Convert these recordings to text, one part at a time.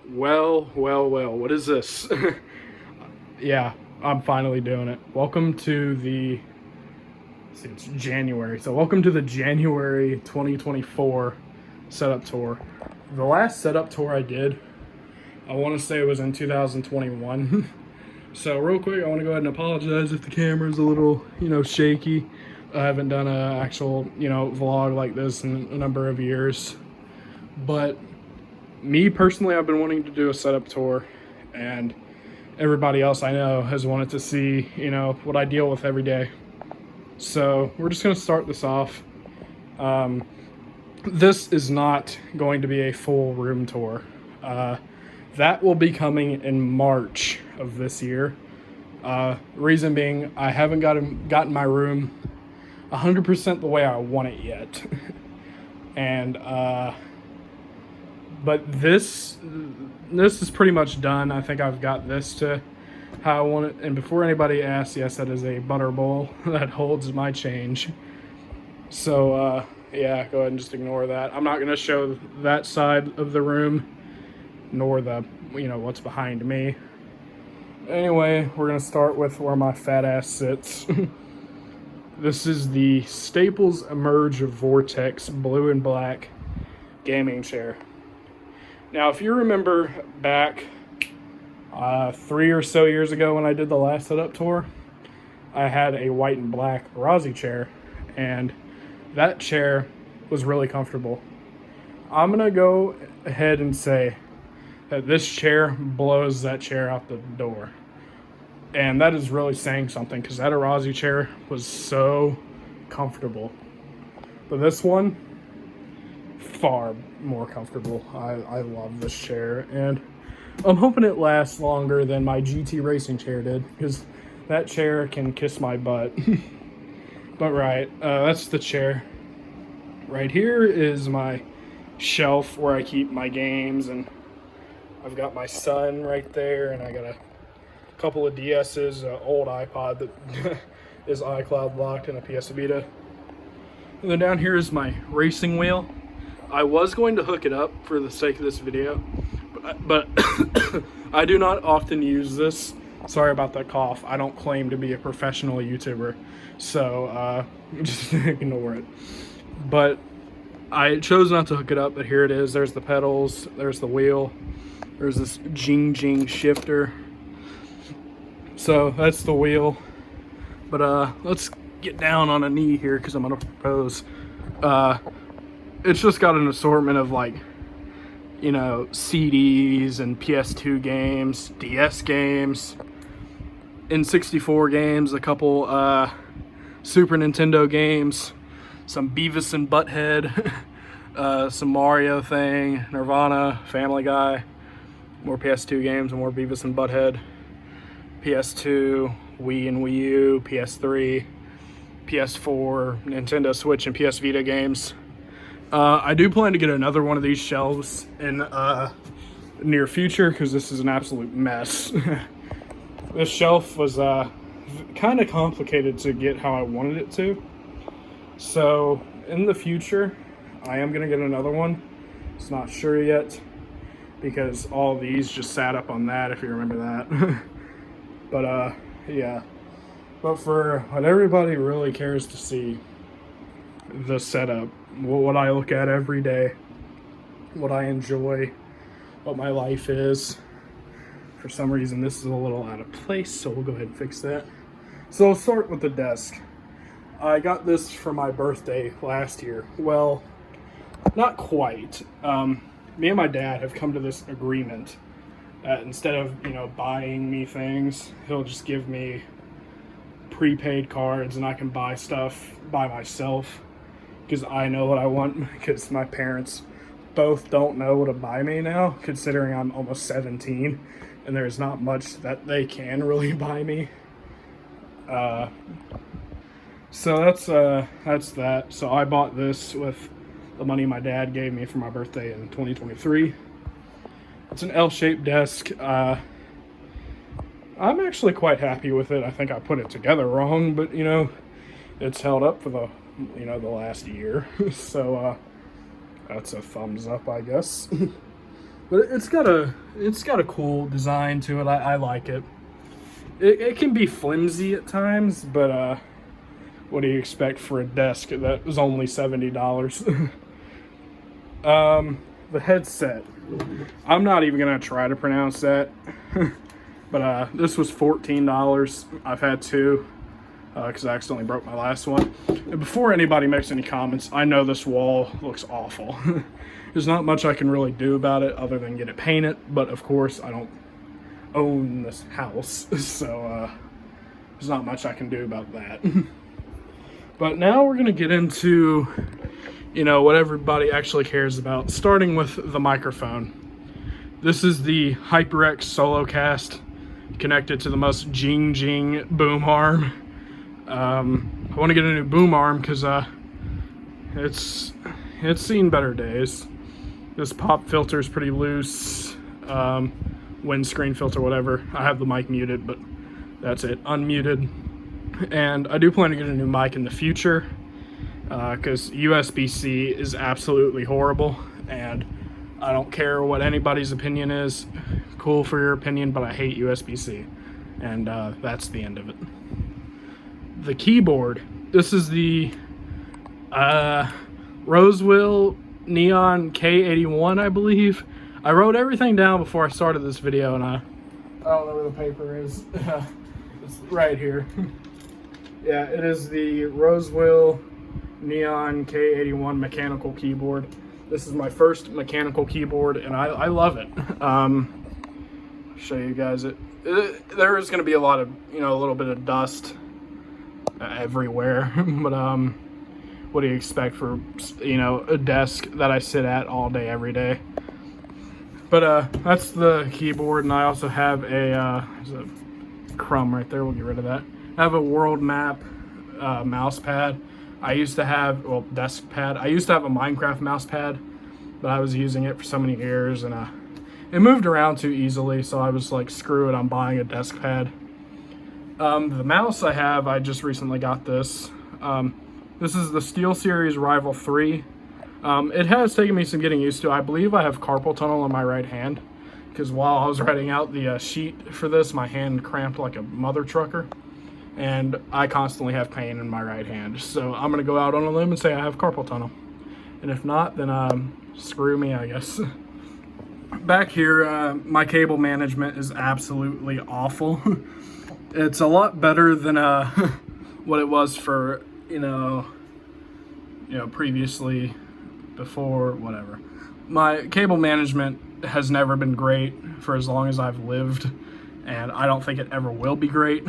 Well, what is this? Yeah, I'm finally doing it. Welcome to the, let's see, it's January. So welcome to the January 2024 setup tour. The last setup tour I did, I want to say it was in 2021. So real quick, I want to go ahead and apologize if the camera's a little, shaky. I haven't done an actual, vlog like this in a number of years. But me personally, I've been wanting to do a setup tour, and everybody else I know has wanted to see, what I deal with every day. So we're just going to start this off. This is not going to be a full room tour. That will be coming in March of this year. Reason being, I haven't gotten my room 100% the way I want it yet. And but this is pretty much done. I think I've got this to how I want it. And before anybody asks, yes, that is a butter bowl that holds my change. So yeah, go ahead and just ignore that. I'm not going to show that side of the room, nor the, what's behind me. Anyway, we're going to start with where my fat ass sits. This is the Staples Emerge Vortex blue and black gaming chair. Now, if you remember back 3 or so years ago when I did the last setup tour, I had a white and black ROSEWILL chair, and that chair was really comfortable. I'm going to go ahead and say that this chair blows that chair out the door. And that is really saying something, because that ROSEWILL chair was so comfortable. But this one, far more comfortable. I love this chair, and I'm hoping it lasts longer than my GT racing chair did, because that chair can kiss my butt. But right, that's the chair. Right here is my shelf where I keep my games, and I've got my son right there, and I got a couple of DS's, an old iPod that is iCloud locked, and a PS Vita. And then down here is my racing wheel. I was going to hook it up for the sake of this video, but I do not often use this. Sorry about that cough. I don't claim to be a professional YouTuber, so just ignore it. But I chose not to hook it up, but here it is. There's the pedals, there's the wheel, there's this jing shifter. So that's the wheel. But let's get down on a knee here, because I'm gonna propose. It's just got an assortment of, like, CDs and PS2 games, DS games, N64 games, a couple Super Nintendo games, some Beavis and Butthead, some Mario thing, Nirvana, Family Guy, more PS2 games, and more Beavis and Butthead, PS2, Wii and Wii U, PS3, PS4, Nintendo Switch, and PS Vita games. I do plan to get another one of these shelves in the near future, because this is an absolute mess. This shelf was kind of complicated to get how I wanted it to. So in the future, I am going to get another one. It's not sure yet, because all these just sat up on that, if you remember that. But yeah. But for what everybody really cares to see, the setup, what I look at every day, what I enjoy, what my life is. For some reason, this is a little out of place, so we'll go ahead and fix that. So I'll start with the desk. I got this for my birthday last year. Well, not quite. Me and my dad have come to this agreement that instead of, buying me things, he'll just give me prepaid cards, and I can buy stuff by myself, because I know what I want, because my parents both don't know what to buy me now, considering I'm almost 17 and there's not much that they can really buy me. So that's that. So I bought this with the money my dad gave me for my birthday in 2023. It's an L-shaped desk. I'm actually quite happy with it. I think I put it together wrong, but it's held up for the last year. So that's a thumbs up, I guess. But it's got a cool design to it. I like it. It can be flimsy at times, but what do you expect for a desk that was only $70? The headset. I'm not even gonna try to pronounce that. But this was $14. I've had two because I accidentally broke my last one. And before anybody makes any comments, I know this wall looks awful. There's not much I can really do about it other than get it painted, but of course I don't own this house, so there's not much I can do about that. But now we're gonna get into, you know, what everybody actually cares about, starting with the microphone. This is the HyperX SoloCast connected to the most jing boom arm. I want to get a new boom arm because it's seen better days. This pop filter is pretty loose. Windscreen filter, whatever. I have the mic muted, but that's it, unmuted. And I do plan to get a new mic in the future because USB-C is absolutely horrible, and I don't care what anybody's opinion is. Cool for your opinion, but I hate USB-C, and that's the end of it. The keyboard. This is the ROSEWILL Neon K81, I believe. I wrote everything down before I started this video, and I don't know where the paper is. It's right here. Yeah, it is the ROSEWILL Neon K81 mechanical keyboard. This is my first mechanical keyboard, and I love it. I'll show you guys it. There is going to be a lot of, you know, a little bit of dust everywhere, but what do you expect for, you know, a desk that I sit at all day, every day? But that's the keyboard, and I also have a, there's a crumb right there, we'll get rid of that. I have a world map mouse pad. I used to have, well, desk pad. I used to have a Minecraft mouse pad, but I was using it for so many years, and it moved around too easily, so I was like, screw it, I'm buying a desk pad. The mouse I have, I just recently got this. This is the SteelSeries Rival 3. It has taken me some getting used to. I believe I have carpal tunnel in my right hand, because while I was writing out the sheet for this, my hand cramped like a mother trucker, and I constantly have pain in my right hand. So I'm gonna go out on a limb and say I have carpal tunnel, and if not, then screw me, I guess. Back here, my cable management is absolutely awful. It's a lot better than what it was for, you know, previously, before, whatever. My cable management has never been great for as long as I've lived, and I don't think it ever will be great.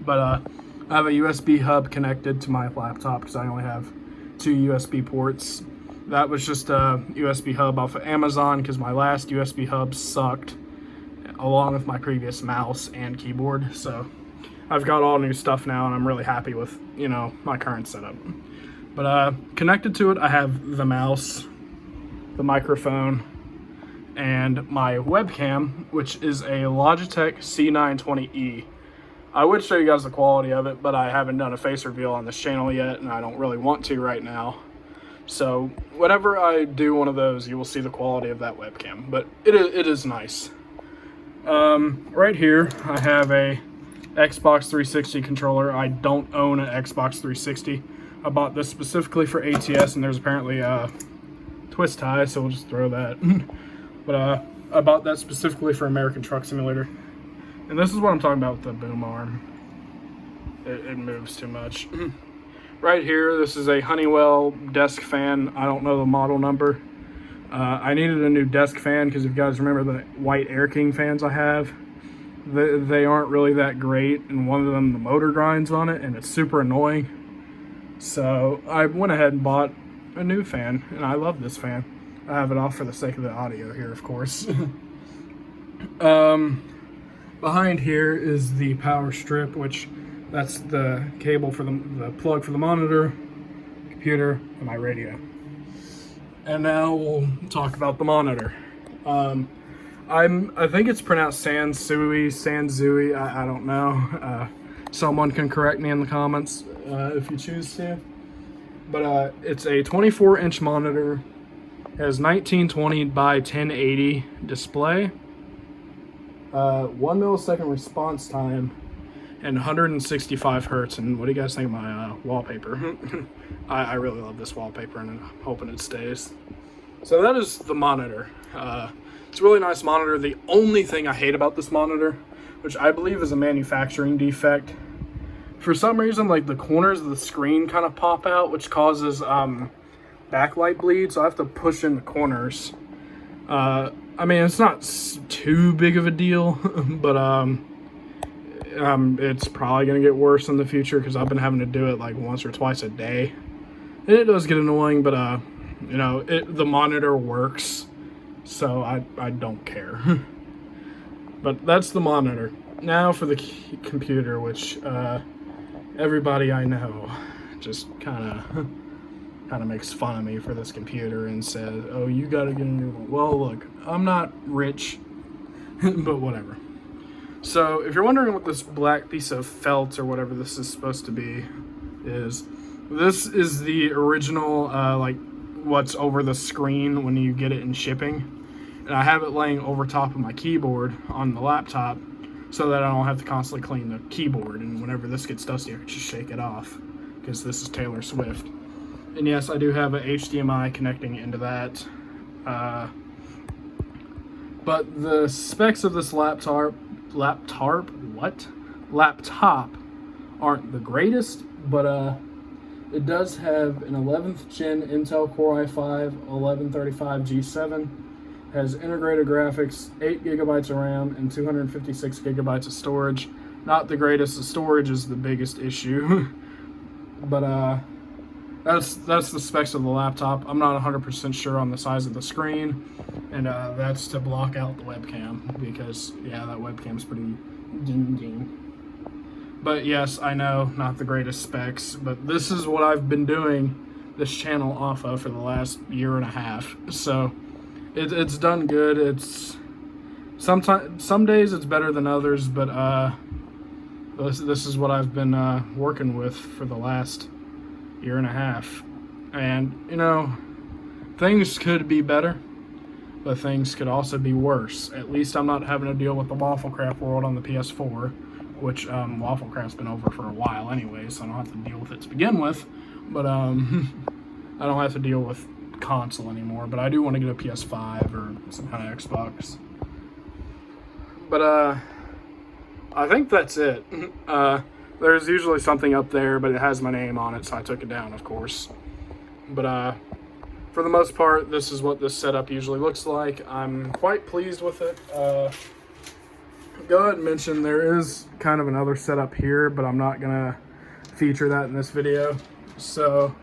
But I have a USB hub connected to my laptop because I only have 2 USB ports. That was just a USB hub off of Amazon because my last USB hub sucked, along with my previous mouse and keyboard. So I've got all new stuff now, and I'm really happy with, you know, my current setup. But connected to it, I have the mouse, the microphone, and my webcam, which is a Logitech C920E. I would show you guys the quality of it, but I haven't done a face reveal on this channel yet, and I don't really want to right now. So whenever I do one of those, you will see the quality of that webcam, but it is nice. Right here, I have a Xbox 360 controller. I don't own an Xbox 360. I bought this specifically for ATS, and there's apparently a twist tie, so we'll just throw that. But I bought that specifically for American Truck Simulator. And this is what I'm talking about with the boom arm. It moves too much. Right here, this is a Honeywell Desk Fan. I don't know the model number. I needed a new desk fan because if you guys remember the white Air King fans I have, they aren't really that great, and one of them, the motor grinds on it, and it's super annoying. So I went ahead and bought a new fan, and I love this fan. I have it off for the sake of the audio here, of course. Behind here is the power strip, which that's the cable for the plug for the monitor, computer, and my radio. And now we'll talk about the monitor. I think it's pronounced SANSUI, I don't know. Someone can correct me in the comments if you choose to. But it's a 24-inch monitor. It has 1920 by 1080 display, 1 millisecond response time, and 165 hertz. And what do you guys think of my wallpaper? I really love this wallpaper, and I'm hoping it stays. So that is the monitor. It's a really nice monitor. The only thing I hate about this monitor, which I believe is a manufacturing defect, for some reason, like the corners of the screen kind of pop out, which causes backlight bleed, so I have to push in the corners. I mean, it's not too big of a deal, but it's probably going to get worse in the future because I've been having to do it like once or twice a day. And it does get annoying, but you know, the monitor works, so I don't care. But that's the monitor. Now for the computer, which everybody I know just kind of makes fun of me for this computer and says, "Oh, you got to get a new one." Well, look, I'm not rich, but whatever. So if you're wondering what this black piece of felt or whatever this is supposed to be is, this is the original, like what's over the screen when you get it in shipping. And I have it laying over top of my keyboard on the laptop so that I don't have to constantly clean the keyboard. And whenever this gets dusty, I can just shake it off because this is Taylor Swift. And yes, I do have a HDMI connecting into that. But the specs of this laptop aren't the greatest, but it does have an 11th gen Intel Core i5 1135 G7, has integrated graphics, 8 gigabytes of RAM, and 256 gigabytes of storage. Not the greatest. The storage is the biggest issue. But that's the specs of the laptop. I'm not 100% sure on the size of the screen, and that's to block out the webcam because, yeah, that webcam's pretty ding. But yes, I know, not the greatest specs, but this is what I've been doing this channel off of for the last year and a half. So it's done good. It's some days it's better than others, but this is what I've been working with for the last year and a half. And you know, things could be better, but things could also be worse. At least I'm not having to deal with the Wafflecraft world on the PS4, which Wafflecraft's been over for a while anyway, so I don't have to deal with it to begin with. But I don't have to deal with console anymore, but I do want to get a PS5 or some kind of Xbox. But I think that's it. There's usually something up there, but it has my name on it, so I took it down, of course. But for the most part, this is what this setup usually looks like. I'm quite pleased with it. Go ahead and mention there is kind of another setup here, but I'm not gonna feature that in this video. So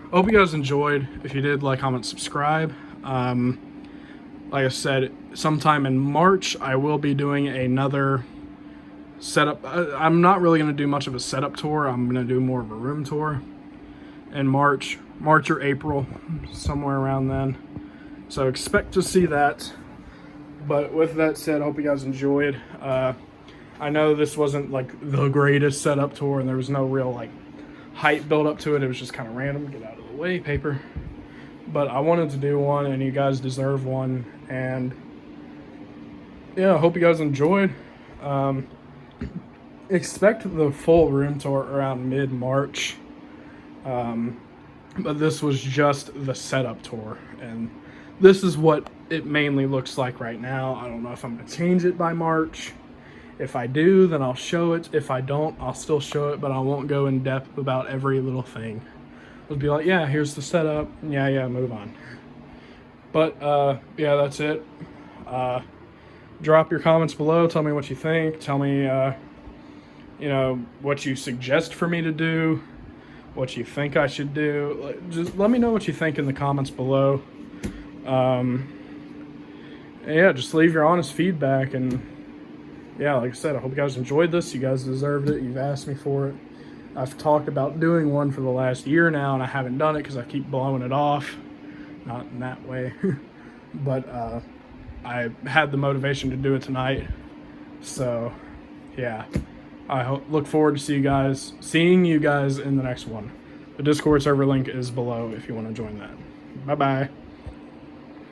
I hope you guys enjoyed. If you did, like, comment, subscribe. Like I said, sometime in March I will be doing another setup. I'm not really going to do much of a setup tour. I'm going to do more of a room tour in March or April, somewhere around then. So expect to see that. But with that said, I hope you guys enjoyed. I know this wasn't like the greatest setup tour, and there was no real like hype build up to it. It was just kind of random. Get out of the way, paper. But I wanted to do one, and you guys deserve one. And yeah, I hope you guys enjoyed. Expect the full room tour around mid-March. But this was just the setup tour, and this is what it mainly looks like right now. I don't know if I'm going to change it by March. If I do, then I'll show it. If I don't, I'll still show it, but I won't go in depth about every little thing. It'll be like, yeah, here's the setup. Yeah, move on. But yeah, that's it. Drop your comments below. Tell me what you think. Tell me, you know, what you suggest for me to do, what you think I should do. Just let me know what you think in the comments below. Yeah, just leave your honest feedback. And yeah, like I said, I hope you guys enjoyed this. You guys deserved it. You've asked me for it. I've talked about doing one for the last year now, and I haven't done it because I keep blowing it off. Not in that way. But I had the motivation to do it tonight. So yeah, I look forward to seeing you guys in the next one. The Discord server link is below if you want to join that. Bye-bye.